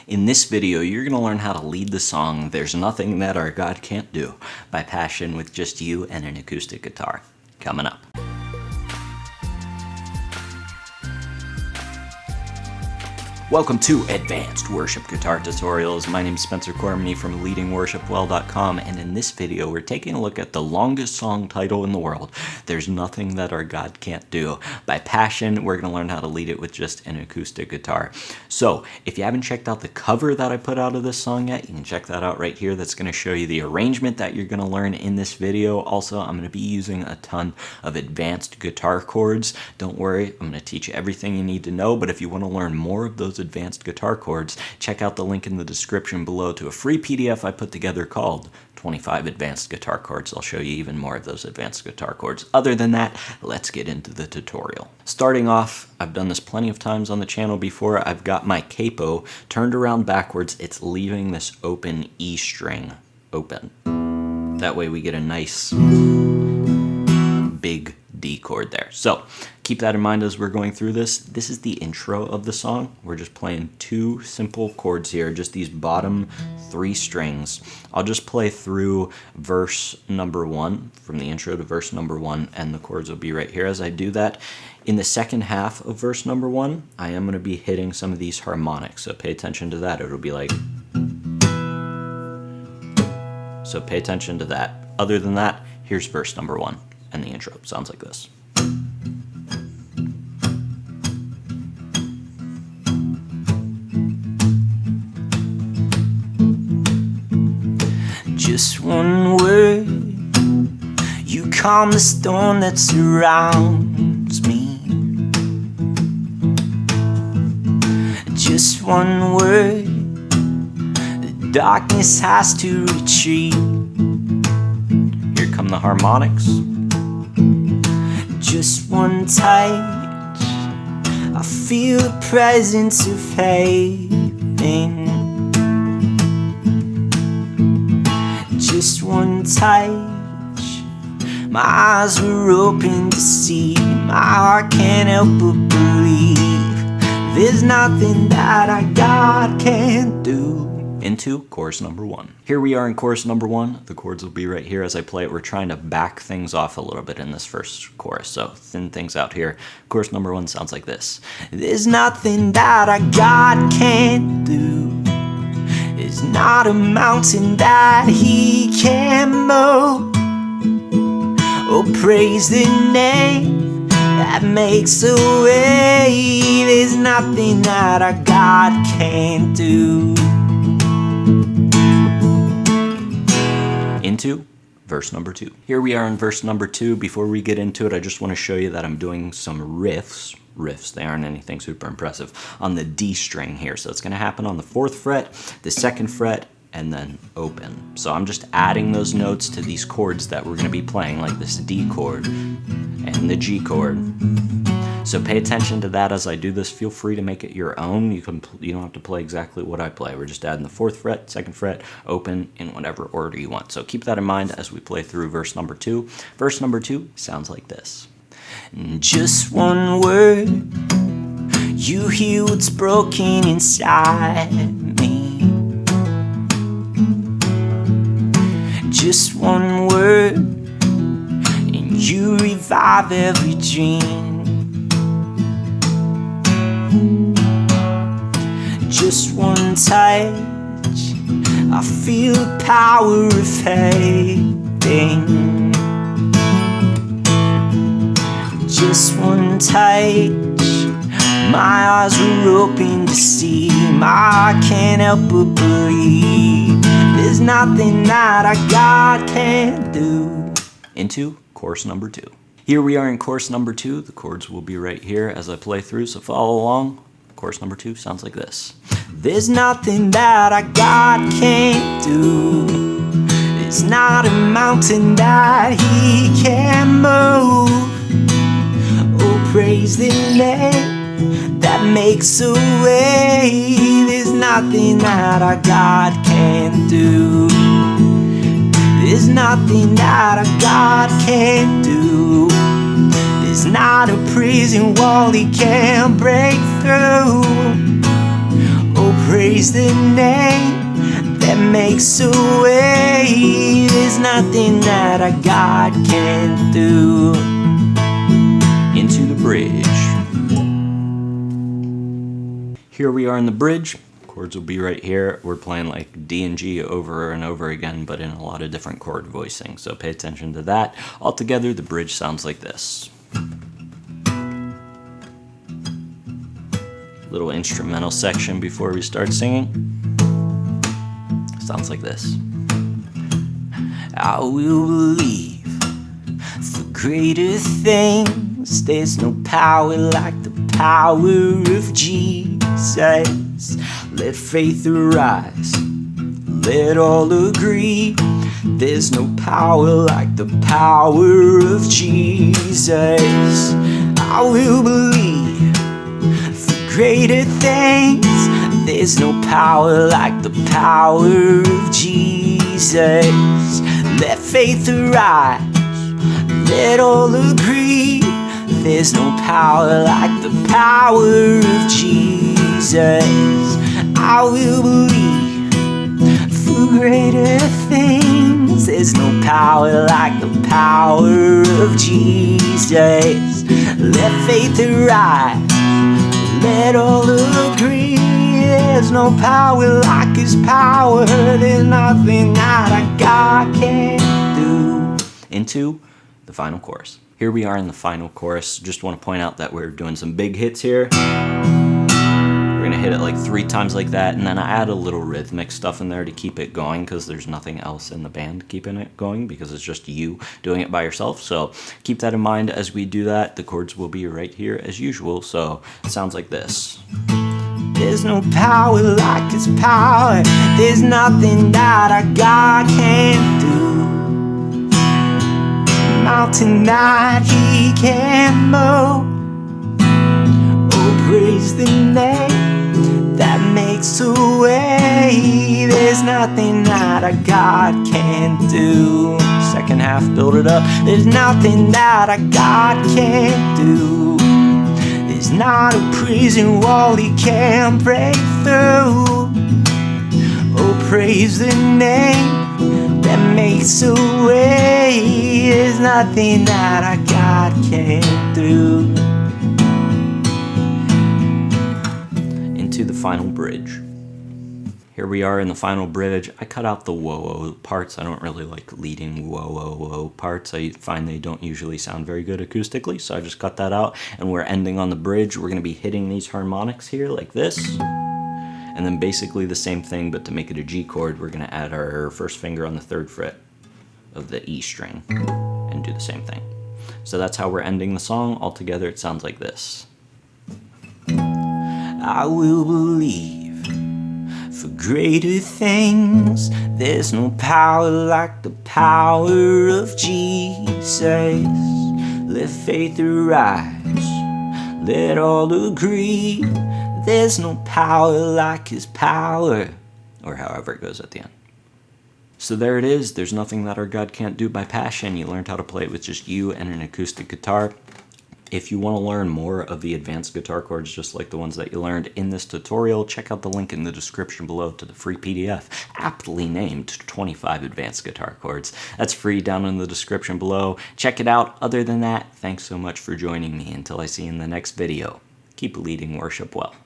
In this video, you're going to learn how to lead the song "There's Nothing That Our God Can't Do" by Passion with just you and an acoustic guitar. Coming up. Welcome to Advanced Worship Guitar Tutorials. My name is Spencer Cormany from leadingworshipwell.com, and in this video we're taking a look at the longest song title in the world, "There's Nothing That Our God Can't Do" by Passion. We're going to learn how to lead it with just an acoustic guitar. So if you haven't checked out the cover that I put out of this song yet, you can check that out right here. That's going to show you the arrangement that you're going to learn in this video. Also, I'm going to be using a ton of advanced guitar chords. Don't worry, I'm going to teach you everything you need to know, but if you want to learn more of those advanced guitar chords, check out the link in the description below to a free PDF I put together called 25 Advanced Guitar Chords. I'll show you even more of those advanced guitar chords. Other than that, let's get into the tutorial. Starting off, I've done this plenty of times on the channel before. I've got my capo turned around backwards. It's leaving this open E string open. That way we get a nice big D chord there. So keep that in mind as we're going through this. This is the intro of the song. We're just playing two simple chords here, just these bottom three strings. I'll just play through verse number 1, from the intro to verse number 1, and the chords will be right here as I do that. In the second half of verse number 1, I am going to be hitting some of these harmonics, so pay attention to that. It'll be like... So pay attention to that. Other than that, here's verse number 1. And the intro sounds like this. Just one word, you calm the storm that surrounds me. Just one word, the darkness has to retreat. Here come the harmonics. Just one touch, I feel the presence of heaven. Just one touch, my eyes were open to see. My heart can't help but believe there's nothing that our God can't do. Into chorus number 1. Here we are in chorus number 1. The chords will be right here as I play it. We're trying to back things off a little bit in this first chorus, so thin things out here. Chorus number 1 sounds like this. There's nothing that our God can't do. There's not a mountain that he can't move. Oh, praise the name that makes a way. There's nothing that our God can't do. Into verse number 2. Here we are in verse number 2. Before we get into it, I just want to show you that I'm doing some riffs, they aren't anything super impressive, on the D string here. So it's going to happen on the 4th fret, the 2nd fret, and then open. So I'm just adding those notes to these chords that we're going to be playing, like this D chord and the G chord. So pay attention to that as I do this. Feel free to make it your own. You don't have to play exactly what I play. We're just adding the 4th fret, 2nd fret, open in whatever order you want. So keep that in mind as we play through verse number 2. Verse number 2 sounds like this. Just one word, you heal what's broken inside me. Just one word, and you revive every dream. Just one touch, I feel the power of heaven. Just one touch, my eyes were open to see. My heart can't help but believe there's nothing that our God can't do. Into chorus number 2. Here we are in chorus number 2. The chords will be right here as I play through, so follow along. Chorus number 2 sounds like this. There's nothing that our God can't do. There's not a mountain that he can't move. Oh, praise the name that makes a way. There's nothing that our God can't do. There's nothing that our God can't do. There's not a prison wall he can't break through. Oh, praise praise the name that makes a way. There's nothing that our God can't do. Into the bridge. Here we are in the bridge. Chords will be right here. We're playing like D and G over and over again, but in a lot of different chord voicing, so pay attention to that. Altogether, the bridge sounds like this. Little instrumental section before we start singing. Sounds like this. I will believe for greater things. There's no power like the power of Jesus. Let faith arise, let all agree. There's no power like the power of Jesus. I will believe for greater things. There's no power like the power of Jesus. Let faith arise, let all agree. There's no power like the power of Jesus. I will believe for greater things. There's no power like the power of Jesus. Let faith arise, let all agree. There's no power like His power. There's nothing that our God can't do. Into the final chorus. Here we are in the final chorus. Just want to point out that we're doing some big hits here. We're gonna hit it like 3 times like that, and then I add a little rhythmic stuff in there to keep it going, because there's nothing else in the band keeping it going, because it's just you doing it by yourself. So keep that in mind as we do that. The chords will be right here as usual, so it sounds like this. There's no power like His power. There's nothing that our God can't do. Mountain that He can't move. Oh, praise the name that makes a way. There's nothing that our God can't do. Second half, build it up. There's nothing that our God can't do. There's not a prison wall He can't break through. Oh, praise the name that makes a way. There's nothing that our God can't do. Into the final bridge. Here we are in the final bridge. I cut out the whoa-oh parts. I don't really like leading whoa-oh parts. I find they don't usually sound very good acoustically, so I just cut that out. And we're ending on the bridge. We're going to be hitting these harmonics here like this. And then basically the same thing, but to make it a G chord, we're going to add our first finger on the 3rd fret of the E string and do the same thing. So that's how we're ending the song. Altogether, it sounds like this. I will believe for greater things. There's no power like the power of Jesus. Let faith arise, let all agree. There's no power like His power, or however it goes at the end. So there it is. There's nothing that our God can't do by Passion. You learned how to play it with just you and an acoustic guitar. If you want to learn more of the advanced guitar chords, just like the ones that you learned in this tutorial, check out the link in the description below to the free PDF, aptly named 25 Advanced Guitar Chords. That's free down in the description below. Check it out. Other than that, thanks so much for joining me. Until I see you in the next video, keep leading worship well.